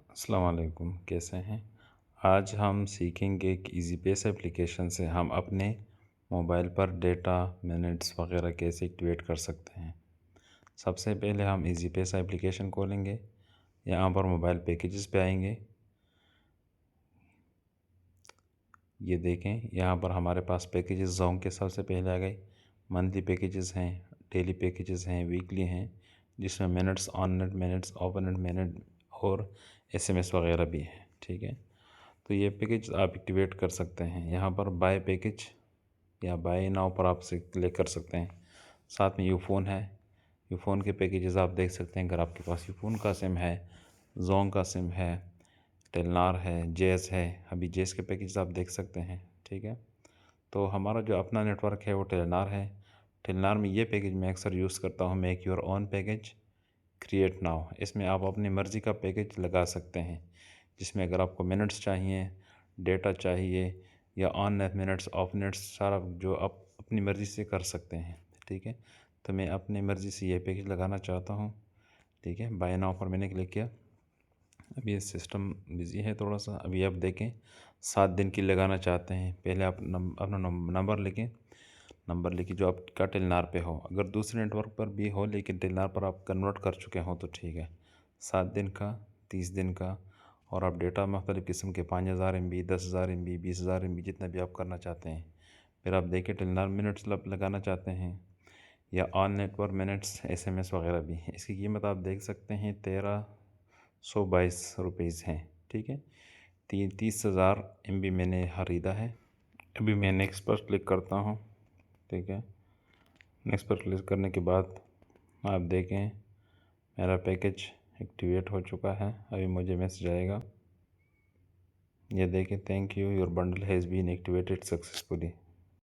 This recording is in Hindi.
अस्सलाम वालेकुम, कैसे हैं। आज हम सीखेंगे कि ईज़ी पेस एप्लीकेशन से हम अपने मोबाइल पर डेटा मिनट्स वगैरह कैसे एक्टिवेट कर सकते हैं। सबसे पहले हम ईज़ी पेस एप्लीकेशन खोलेंगे। यहाँ पर मोबाइल पैकेजेस पे आएंगे। ये देखें, यहाँ पर हमारे पास पैकेजेस जोंग के सबसे पहले आ गए। मंथली पैकेजेस हैं, डेली पैकेजेस हैं, वीकली हैं, जिसमें minutes, on net minutes, of net minute और एसएमएस वगैरह भी हैं। ठीक है, तो ये पैकेज आप एक्टिवेट कर सकते हैं। यहाँ पर बाय पैकेज या बाय नाउ पर आप से क्लिक कर सकते हैं। साथ में यूफ़ोन है, यूफ़ोन के पैकेजेस आप देख सकते हैं। अगर आपके पास यूफ़ोन का सिम है, जोंग का सिम है, टेलनार है, जेस है, अभी जेस के पैकेज आप देख सकते हैं। ठीक है, तो हमारा जो अपना नेटवर्क है वो टेलनार है। टेलनार में ये पैकेज मैं अक्सर यूज़ करता हूँ, make your own package create now. इसमें आप अपनी मर्ज़ी का पैकेज लगा सकते हैं, जिसमें अगर आपको मिनट्स चाहिए, डेटा चाहिए या on net minutes, of minutes, सारा जो आप अपनी मर्ज़ी से कर सकते हैं। ठीक है, तो मैं अपनी मर्ज़ी से ये पैकेज लगाना चाहता हूँ। ठीक है, बाय नाउ पर मैंने क्लिक किया। अभी ये सिस्टम बिज़ी है थोड़ा सा। अभी आप देखें, 7 दिन की लगाना चाहते हैं। पहले आप अपना नंबर लिखें। नंबर लिखिए जो आपका टेलनार पे हो। अगर दूसरे नेटवर्क पर भी हो लेकिन टेलनार पर आप कन्वर्ट कर चुके हो तो ठीक है। 7 दिन का, 30 दिन का, और आप डेटा मुख्तलिफ़ किस्म के 5000 MB, 10,000 MB, 20,000 MB, जितना भी आप करना चाहते हैं। फिर आप देखिए टेलनार मिनट्स लगाना चाहते हैं या ऑन नेटवर्क मिनट्स, एसएमएस वगैरह भी। इसकी कीमत आप देख सकते हैं 1322 रुपीज़ हैं। ठीक है, 30,000 MB मैंने ख़रीदा है। अभी मैं नेक्स्ट पर क्लिक करता हूँ। ठीक है, नेक्स्ट पर क्लिक करने के बाद आप देखें मेरा पैकेज एक्टिवेट हो चुका है। अभी मुझे मैसेज आएगा, ये देखें, thank you, your bundle has been activated successfully.